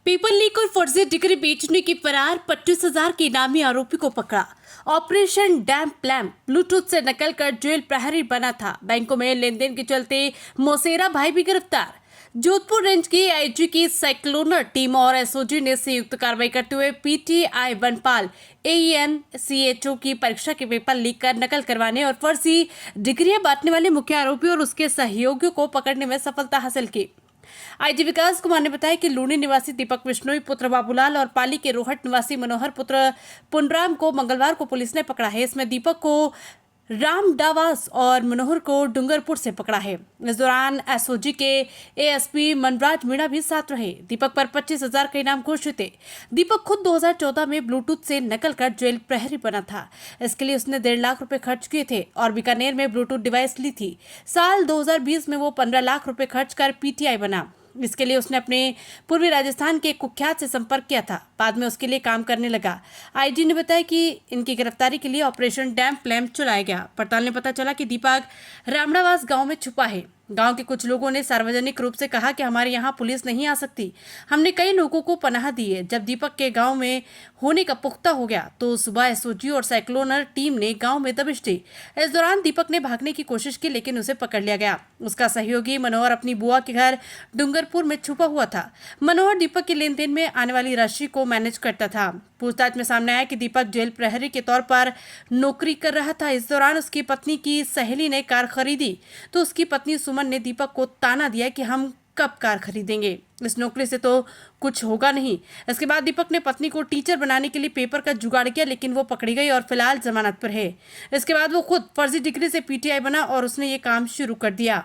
Paper leak और फर्जी degree बेचने की फरार 25,000 के इनामी आरोपी को पकड़ा। ऑपरेशन डैम प्लैम ब्लूटूथ से नकल कर जेल प्रहरी बना था। बैंकों में लेनदेन के चलते मोसेरा भाई भी गिरफ्तार। जोधपुर रेंज की आईजी की साइक्लोनर टीम और एसओजी ने संयुक्त कार्रवाई करते हुए पीटीआई बनपाल AEN-CHO की परीक्षा के पेपर लीक कर नकल करवाने और फर्जी डिग्रियां बांटने वाले मुख्य आरोपी और उसके सहयोगियों को पकड़ने में सफलता हासिल की। आईजी विकास कुमार ने बताया कि लूनी निवासी दीपक बिश्नोई पुत्र बाबूलाल और पाली के रोहट निवासी मनोहर पुत्र पुनराम को मंगलवार को पुलिस ने पकड़ा है। इसमें दीपक को रामडावास और मनोहर को डूंगरपुर से पकड़ा है। इस दौरान एसओजी के एएसपी मनराज मीणा भी साथ रहे। दीपक पर 25,000 का इनाम घोषित है। दीपक खुद 2014 में ब्लूटूथ से नकल कर जेल प्रहरी बना था। इसके लिए उसने 1.5 लाख रुपए खर्च किए थे और बीकानेर में ब्लूटूथ डिवाइस ली थी। साल 2020 में वो 15 लाख रुपए खर्च कर पीटीआई बना। इसके लिए उसने अपने पूर्वी राजस्थान के कुख्यात से संपर्क किया था। बाद में उसके लिए काम करने लगा। आईजी ने बताया कि इनकी गिरफ्तारी के लिए ऑपरेशन डैम प्लैम चलाया गया। पड़ताल में पता चला कि दीपक रामडावास गांव में छुपा है। गांव के कुछ लोगों ने सार्वजनिक रूप से कहा कि हमारे यहाँ पुलिस नहीं आ सकती। हमने कई लोगों को पनाह दी है। जब दीपक के गांव में होने का पुख्ता हो गया तो सुबह एसओजी और साइक्लोनर टीम ने गांव में दबिश दी। इस दौरान दीपक ने भागने की कोशिश की लेकिन उसे पकड़ लिया गया। उसका सहयोगी मनोहर अपनी बुआ के घर डूंगरपुर में छुपा हुआ था। मनोहर दीपक के लेन देन में आने वाली राशि को मैनेज करता था। पूछताछ में सामने आया कि दीपक जेल प्रहरी के तौर पर नौकरी कर रहा था। इस दौरान उसकी पत्नी की सहेली ने कार खरीदी तो उसकी पत्नी सुमन ने दीपक को ताना दिया कि हम कब कार खरीदेंगे, इस नौकरी से तो कुछ होगा नहीं। इसके बाद दीपक ने पत्नी को टीचर बनाने के लिए पेपर का जुगाड़ किया लेकिन वो पकड़ी गई और फिलहाल जमानत पर है। इसके बाद वो खुद फर्जी डिग्री से पीटीआई बना और उसने ये काम शुरू कर दिया।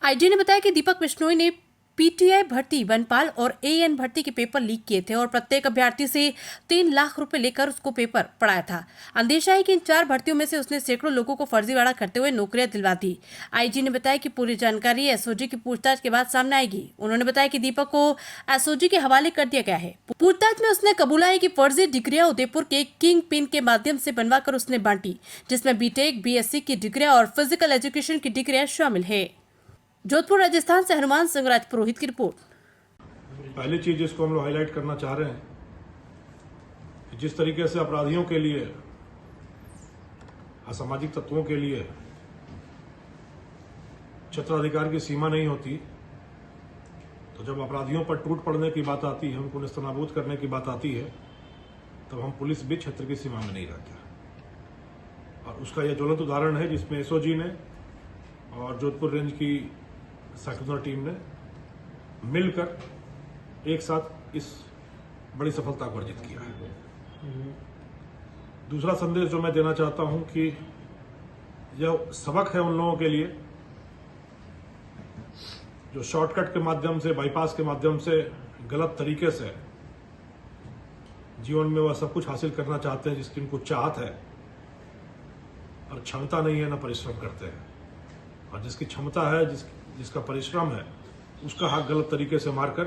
आईजी ने बताया कि दीपक बिश्नोई ने पीटीआई भर्ती बनपाल और AEN भर्ती के पेपर लीक किए थे और प्रत्येक अभ्यर्थी से 3 लाख रुपए लेकर उसको पेपर पढ़ाया था। अंदेशा है कि इन 4 भर्तियों में से उसने सैकड़ों लोगों को फर्जीवाड़ा करते हुए नौकरियां दिलवा दी। आईजी ने बताया कि पूरी जानकारी एसओजी की पूछताछ के बाद सामने आएगी। उन्होंने बताया कि दीपक को एसओजी के हवाले कर दिया गया है। पूछताछ में उसने कबूला है कि फर्जी डिग्रियां उदयपुर के किंग पिन के माध्यम से बनवाकर उसने बांटी, जिसमें बीटेक BSc की डिग्रियां और फिजिकल एजुकेशन की डिग्रियां शामिल है। जोधपुर राजस्थान से हनुमान सिंह राजपुरोहित की रिपोर्ट। पहली चीज जिसको हम लोग हाईलाइट करना चाह रहे हैं कि जिस तरीके से अपराधियों के लिए, असामाजिक तत्वों के लिए क्षेत्राधिकार की सीमा नहीं होती, तो जब अपराधियों पर टूट पड़ने की बात आती है, उनको नेस्तनाबूद करने की बात आती है, तब हम पुलिस भी क्षेत्र की सीमा में नहीं रहते। और उसका यह ज्वलंत उदाहरण है जिसमें एसओजी ने और जोधपुर रेंज की साइक्लोनर टीम ने मिलकर एक साथ इस बड़ी सफलता को अर्जित किया है। दूसरा संदेश जो मैं देना चाहता हूं कि यह सबक है उन लोगों के लिए जो शॉर्टकट के माध्यम से, बाईपास के माध्यम से, गलत तरीके से जीवन में वह सब कुछ हासिल करना चाहते हैं जिसकी उनको चाहत है और क्षमता नहीं है, न परिश्रम करते हैं। और जिसकी क्षमता है, जिसका परिश्रम है, उसका हक गलत तरीके से मारकर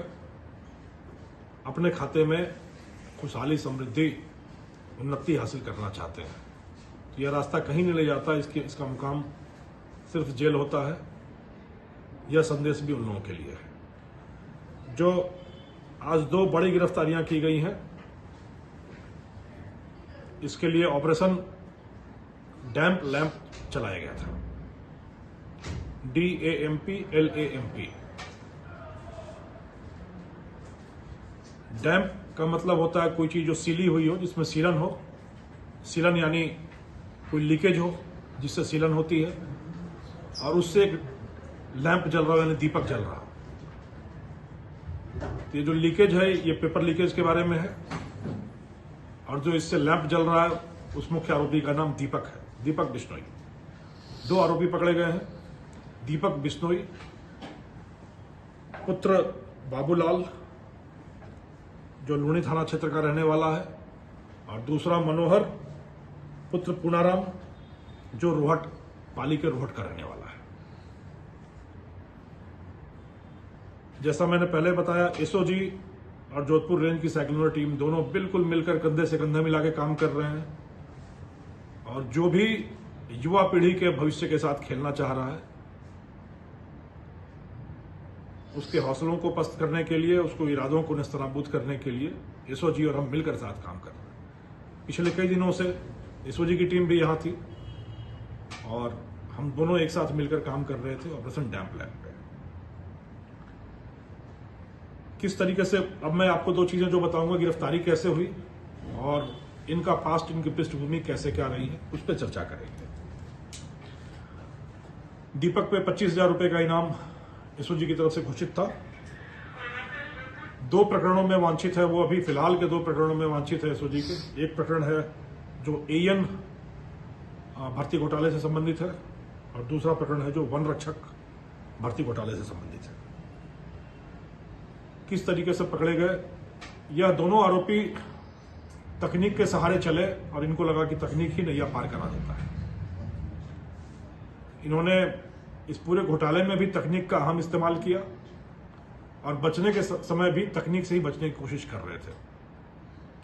अपने खाते में खुशहाली, समृद्धि, उन्नति हासिल करना चाहते हैं। तो यह रास्ता कहीं नहीं ले जाता, इसका मुकाम सिर्फ जेल होता है। यह संदेश भी उन लोगों के लिए है। जो आज 2 बड़ी गिरफ्तारियां की गई हैं, इसके लिए ऑपरेशन डैम लैम्प चलाया गया था। DAMP LAMP। डैम्प का मतलब होता है कोई चीज जो सीली हुई हो, जिसमें सीलन हो। सीलन यानी कोई लीकेज हो जिससे सीलन होती है, और उससे एक लैंप जल रहा है, यानी दीपक जल रहा। तो ये जो लीकेज है ये पेपर लीकेज के बारे में है, और जो इससे लैंप जल रहा है उस मुख्य आरोपी का नाम दीपक है, दीपक बिश्नोई। 2 आरोपी पकड़े गए हैं। दीपक बिश्नोई पुत्र बाबूलाल जो लूनी थाना क्षेत्र का रहने वाला है, और दूसरा मनोहर पुत्र पुनाराम जो रोहट, पाली के रोहट का रहने वाला है। जैसा मैंने पहले बताया, एसओजी और जोधपुर रेंज की साइक्लोनर टीम दोनों बिल्कुल मिलकर कंधे से कंधा मिला के काम कर रहे हैं, और जो भी युवा पीढ़ी के भविष्य के साथ खेलना चाह रहा है उसके हौसलों को पस्त करने के लिए, उसको इरादों को नेस्तनाबूद करने के लिए एसओजी और हम मिलकर साथ काम कर रहे हैं। पिछले कई दिनों से एसओजी की टीम भी यहाँ थी और हम दोनों एक साथ मिलकर काम कर रहे थे ऑपरेशन डैम प्लान पे। किस तरीके से, अब मैं आपको दो चीजें जो बताऊंगा, गिरफ्तारी कैसे हुई और इनका पास्ट, इनकी पृष्ठभूमि कैसे क्या रही है, उस पर चर्चा करेंगे। दीपक पे 25,000 रुपए का इनाम एसओजी की तरफ से घोषित था। 2 प्रकरणों में वांछित है वो, अभी फिलहाल के 2 प्रकरणों में वांछित है एसओजी के। एक प्रकरण है जो एएन भर्ती घोटाले से संबंधित है और दूसरा प्रकरण है जो वन रक्षक भर्ती घोटाले से संबंधित है। किस तरीके से पकड़े गए, यह दोनों आरोपी तकनीक के सहारे चले और इनको लगा कि तकनीक ही नैया पार करा देता है। इन्होंने इस पूरे घोटाले में भी तकनीक का अहम इस्तेमाल किया और बचने के समय भी तकनीक से ही बचने की कोशिश कर रहे थे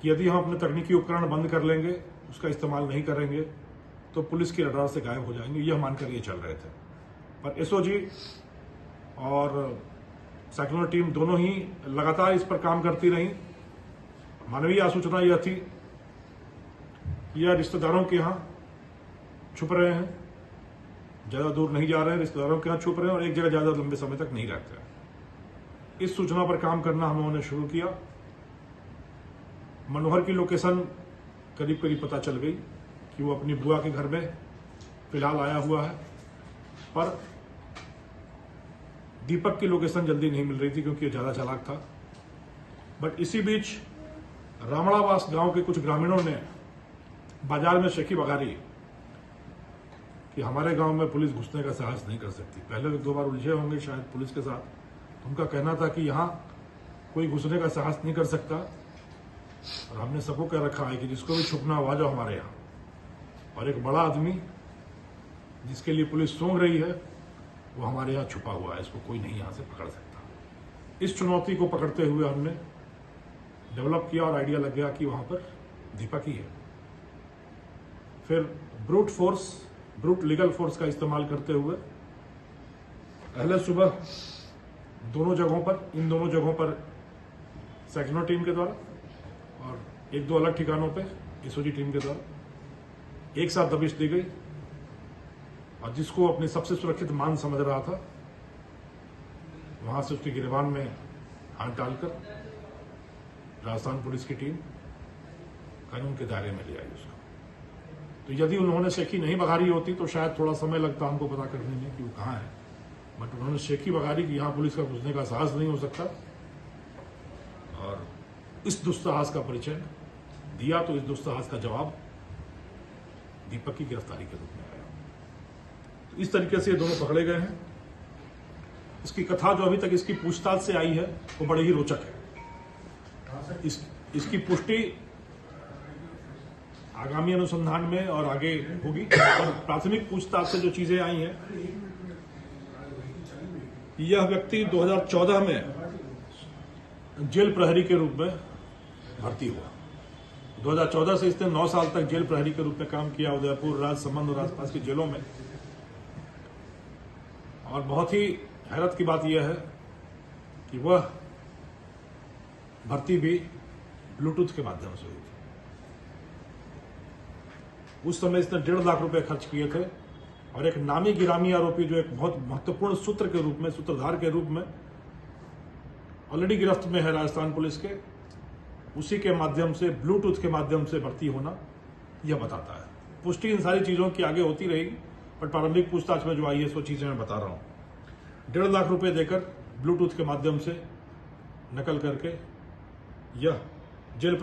कि यदि हम अपने तकनीकी उपकरण बंद कर लेंगे, उसका इस्तेमाल नहीं करेंगे, तो पुलिस की रडार से गायब हो जाएंगे, यह मानकर ये चल रहे थे। पर एसओजी और साइक्लोन टीम दोनों ही लगातार इस पर काम करती रही। मानवीय आसूचना यह थी कि यह रिश्तेदारों के यहाँ छुप रहे हैं, ज्यादा दूर नहीं जा रहे हैं, रिश्तेदारों के यहाँ छुप रहे हैं और एक जगह ज्यादा लंबे समय तक नहीं रहते हैं। इस सूचना पर काम करना हम लोगों ने शुरू किया। मनोहर की लोकेशन करीब करीब पता चल गई कि वो अपनी बुआ के घर में फिलहाल आया हुआ है, पर दीपक की लोकेशन जल्दी नहीं मिल रही थी क्योंकि ये ज्यादा चालाक था। बट इसी बीच रामड़ावास गांव के कुछ ग्रामीणों ने बाजार में शेखी बगारी कि हमारे गांव में पुलिस घुसने का साहस नहीं कर सकती। पहले 1-2 बार उलझे होंगे शायद पुलिस के साथ, तो उनका कहना था कि यहाँ कोई घुसने का साहस नहीं कर सकता और हमने सबको कह रखा है कि जिसको भी छुपना हो आ जाओ हमारे यहाँ। और एक बड़ा आदमी जिसके लिए पुलिस सूंघ रही है वो हमारे यहाँ छुपा हुआ है, इसको कोई नहीं यहाँ से पकड़ सकता। इस चुनौती को पकड़ते हुए हमने डेवलप किया और आइडिया लग गया कि वहां पर दीपक ही है। फिर ब्रूट लीगल फोर्स का इस्तेमाल करते हुए पहले सुबह इन दोनों जगहों पर सेक्शनल टीम के द्वारा और 1-2 अलग ठिकानों पे एसओजी टीम के द्वारा एक साथ दबिश दी गई और जिसको अपनी सबसे सुरक्षित मान समझ रहा था वहां से उसके गिरबान में हाथ डालकर राजस्थान पुलिस की टीम कानून के दायरे में ले आई उसको। तो यदि उन्होंने शेखी नहीं बघारी होती तो शायद थोड़ा समय लगता हमको पता करने में कि वो कहाँ है, बट उन्होंने शेखी बघारी कि यहाँ पुलिस का घुसने का साहस नहीं हो सकता और इस दुस्साहस का परिचय दिया। तो इस दुस्साहस का जवाब दीपक की गिरफ्तारी के रूप में आया। तो इस तरीके से ये दोनों पकड़े गए हैं। इसकी कथा जो अभी तक इसकी पूछताछ से आई है वो बड़ी ही रोचक है। इसकी पुष्टि आगामी अनुसंधान में और आगे होगी। और प्राथमिक पूछताछ से जो चीजें आई हैं, यह व्यक्ति 2014 में जेल प्रहरी के रूप में भर्ती हुआ। 2014 से इसने 9 साल तक जेल प्रहरी के रूप में काम किया उदयपुर, राजसमंद और आसपास की जेलों में। और बहुत ही हैरत की बात यह है कि वह भर्ती भी ब्लूटूथ के माध्यम से हुई थी। उस समय इसने 1.5 लाख रुपए खर्च किए थे और एक नामी गिरामी आरोपी जो एक बहुत महत्वपूर्ण सूत्रधार के रूप में ऑलरेडी गिरफ्त में है राजस्थान पुलिस के, उसी के माध्यम से ब्लूटूथ के माध्यम से भर्ती होना यह बताता है। पुष्टि इन सारी चीजों की आगे होती रहेगी, पर प्रारंभिक पूछताछ में जो आई है सो चीजें मैं बता रहा हूं। 1.5 लाख रुपए देकर ब्लूटूथ के माध्यम से नकल करके यह जेल